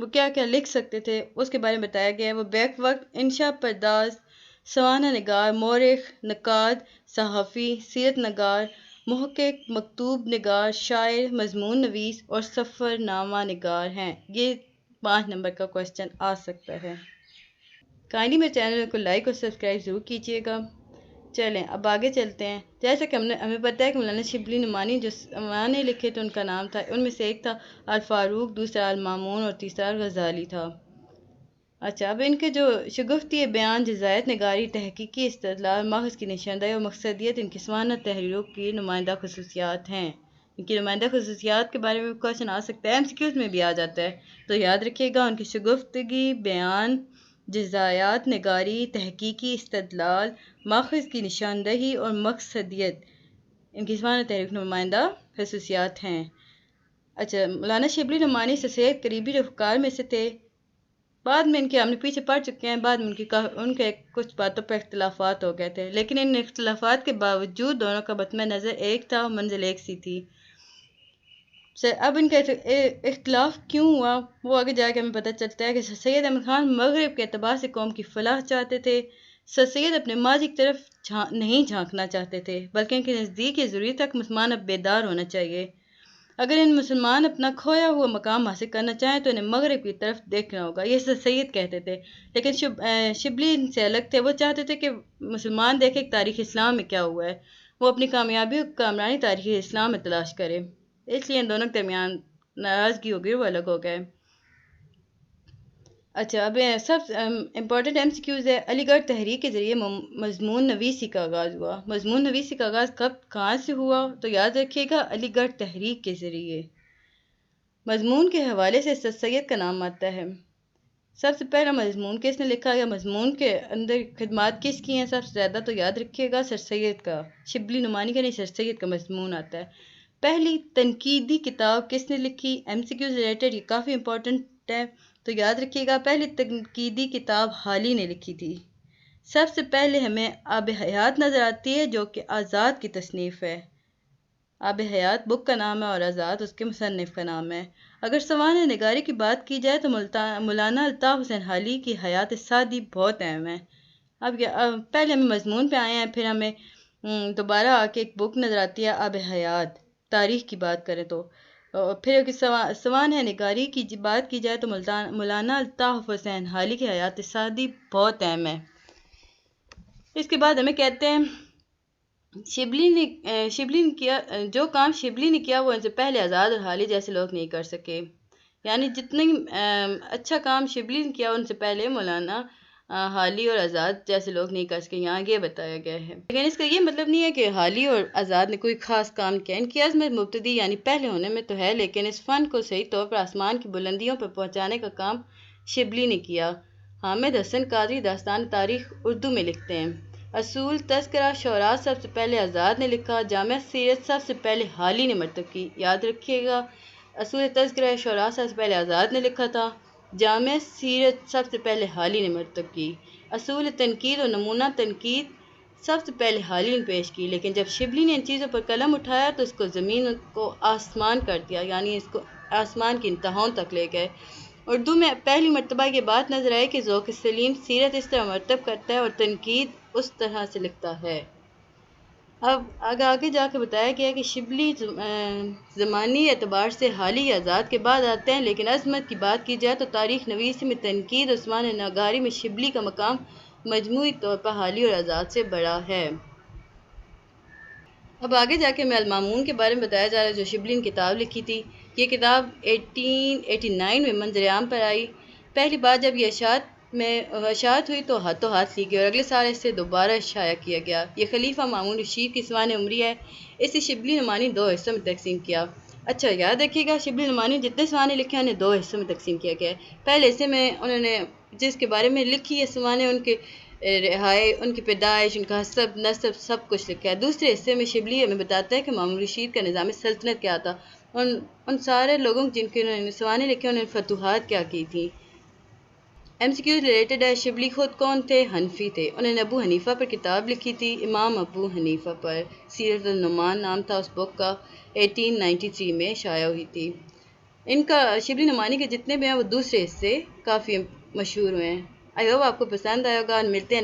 وہ کیا کیا لکھ سکتے تھے اس کے بارے میں بتایا گیا ہے۔ وہ بیک وقت انشا پرداز، سوانح نگار، مورخ، نقاد، صحافی، سیرت نگار، محقق، مکتوب نگار، شاعر، مضمون نویس اور سفر نامہ نگار ہیں۔ یہ 5 نمبر کا کوشچن آ سکتا ہے۔ کائنڈلی میرے چینل کو لائک اور سبسکرائب ضرور کیجیے گا۔ چلیں اب آگے چلتے ہیں۔ جیسا کہ ہمیں پتہ ہے کہ مولانا شبلی نعمانی جو سوانح لکھے تھے ان کا نام تھا، ان میں سے ایک تھا الفاروق، دوسرا المامون اور تیسرا الغزالی تھا۔ اچھا، اب ان کے جو شگفتی بیان، جزائیت نگاری، تحقیقی استدلال، ماخذ کی نشاندہی اور مقصدیت ان کی سوانح تحریروں کی نمائندہ خصوصیات ہیں۔ ان کی نمائندہ خصوصیات کے بارے میں کوشچن آ سکتا ہے، MCQs میں بھی آ جاتا ہے، تو یاد رکھیے گا ان کی شگفتگی بیان، جزائیات نگاری، تحقیقی استدلال، ماخذ کی نشاندہی اور مقصدیت ان کی سوانح تحریر کی نمائندہ خصوصیات ہیں۔ اچھا، مولانا شبلی نعمانی سے قریبی رفقار میں سے تھے۔ بعد میں ہم نے پیچھے پڑھ چکے ہیں، بعد میں ان کے کچھ باتوں پر اختلافات ہو گئے تھے، لیکن ان اختلافات کے باوجود دونوں کا مطمع نظر ایک تھا اور منزل ایک سی تھی۔ اب ان کا اختلاف کیوں ہوا وہ آگے جا کے ہمیں پتہ چلتا ہے کہ سر سید احمد خان مغرب کے اعتبار سے قوم کی فلاح چاہتے تھے۔ سر سید اپنے ماضی کی طرف نہیں جھانکنا چاہتے تھے، بلکہ ان کے نزدیک یہ ضروری تھا کہ مسلمان اب بیدار ہونا چاہیے۔ اگر ان مسلمان اپنا کھویا ہوا مقام حاصل کرنا چاہیں تو انہیں مغرب کی طرف دیکھنا ہوگا، یہ سر سید کہتے تھے۔ لیکن شبلی ان سے الگ تھے، وہ چاہتے تھے کہ مسلمان دیکھیں کہ تاریخ اسلام میں کیا ہوا ہے، وہ اپنی کامیابی اور کامرانی تاریخ اسلام میں تلاش کرے۔ اس لیے ان دونوں کے درمیان ناراضگی ہو گئی، وہ الگ ہو گئے۔ اچھا، اب سب امپورٹنٹ MCQs ہے۔ علی گڑھ تحریک کے ذریعے مضمون نویسی کا آغاز ہوا۔ مضمون نویسی کا آغاز کہاں سے ہوا؟ تو یاد رکھیے گا علی گڑھ تحریک کے ذریعے۔ مضمون کے حوالے سے سر سید کا نام آتا ہے۔ سب سے پہلا مضمون کس نے لکھا یا مضمون کے اندر خدمات کس کی ہیں سب سے زیادہ؟ تو یاد رکھیے گا سر سید کا، شبلی نعمانی کا نہیں، سر سید کا مضمون آتا ہے۔ پہلی تنقیدی کتاب کس نے لکھی؟ MCQs ریلیٹڈ یہ کافی امپورٹنٹ ہے، تو یاد رکھیے گا پہلی تنقیدی کتاب حالی نے لکھی تھی۔ سب سے پہلے ہمیں آب حیات نظر آتی ہے جو کہ آزاد کی تصنیف ہے۔ آب حیات بک کا نام ہے اور آزاد اس کے مصنف کا نام ہے۔ اگر سوانح نگاری کی بات کی جائے تو مولانا الطاف حسین حالی کی حیات سعدی بہت اہم ہے۔ اب پہلے ہمیں مضمون پہ آئے ہیں، پھر ہمیں دوبارہ آ کے ایک بک نظر آتی ہے آب حیات، تاریخ کی بات کریں تو۔ پھر سوانح نگاری کی بات کی جائے تو مولانا الطاف حسین حالی کی حیات سعدی بہت اہم ہے۔ اس کے بعد ہمیں کہتے ہیں شبلی نے کیا جو کام شبلی نے کیا وہ ان سے پہلے آزاد اور حالی جیسے لوگ نہیں کر سکے، یعنی جتنے اچھا کام شبلی نے کیا ان سے پہلے مولانا حالی اور آزاد جیسے لوگ نہیں کر سکے، یہاں یہ بتایا گیا ہے۔ لیکن اس کا یہ مطلب نہیں ہے کہ حالی اور آزاد نے کوئی خاص کام کیا، ان کی عظمت مبتدی یعنی پہلے ہونے میں تو ہے، لیکن اس فن کو صحیح طور پر آسمان کی بلندیوں پر پہنچانے کا کام شبلی نے کیا۔ حامد حسن قادری داستان تاریخ اردو میں لکھتے ہیں۔ اصول تذکرہ شعراء سب سے پہلے آزاد نے لکھا، جامع سیرت سب سے پہلے حالی نے مرتب کی۔ یاد رکھیے گا اصول تذکرہ شعراء سب سے پہلے آزاد نے لکھا تھا، جامع سیرت سب سے پہلے حالی نے مرتب کی۔ اصول تنقید اور نمونہ تنقید سب سے پہلے حالی نے پیش کی، لیکن جب شبلی نے ان چیزوں پر قلم اٹھایا تو اس کو زمین کو آسمان کر دیا، یعنی اس کو آسمان کی انتہاؤں تک لے گئے۔ اردو میں پہلی مرتبہ یہ بات نظر آئی کہ ذوق سلیم سیرت اس طرح مرتب کرتا ہے اور تنقید اس طرح سے لکھتا ہے۔ اب آگے جا کے بتایا گیا کہ شبلی زمانی اعتبار سے حالی یا آزاد کے بعد آتے ہیں، لیکن عظمت کی بات کی جائے تو تاریخ نویسی میں تنقید اور سوانح نگاری میں شبلی کا مقام مجموعی طور پر حالی اور آزاد سے بڑا ہے۔ اب آگے جا کے ہمیں المامون کے بارے میں بتایا جا رہا ہے جو شبلی نے کتاب لکھی تھی۔ یہ کتاب 1889 میں منظر عام پر آئی۔ پہلی بار جب یہ اشاعت ہوئی تو ہاتھوں ہاتھ لی گئی اور اگلے سال اسے دوبارہ شائع کیا گیا۔ یہ خلیفہ مامون رشید کی سوانح عمری ہے۔ اسے شبلی نعمانی 2 حصوں میں تقسیم کیا۔ اچھا، یاد رکھیے گا شبلی نعمانی جتنے سوانح لکھے ہیں انہیں 2 حصوں میں تقسیم کیا گیا ہے۔ پہلے حصے میں انہوں نے جس کے بارے میں لکھی ہے سوانح، ان کے رہائی، ان کی پیدائش، ان کا حسب نسب سب کچھ لکھا ہے۔ دوسرے حصے میں شبلی ہمیں بتاتا ہے کہ مامون رشید کا نظام سلطنت کیا تھا، ان سارے لوگوں جن کے انہوں نے سوانح لکھے انہوں نے فتوحات کیا کی تھی۔ MCQ ریلیٹڈ ہے، شبلی خود کون تھے؟ حنفی تھے۔ انہوں نے ابو حنیفہ پر کتاب لکھی تھی، امام ابو حنیفہ پر، سیرت النعمان نام تھا اس بک کا، 1893 میں شائع ہوئی تھی۔ ان کا شبلی نعمانی کے جتنے بھی ہیں وہ دوسرے حصے کافی مشہور ہوئے ہیں۔ آئی ہوپ آپ کو پسند آئے ہوگا، ملتے ہیں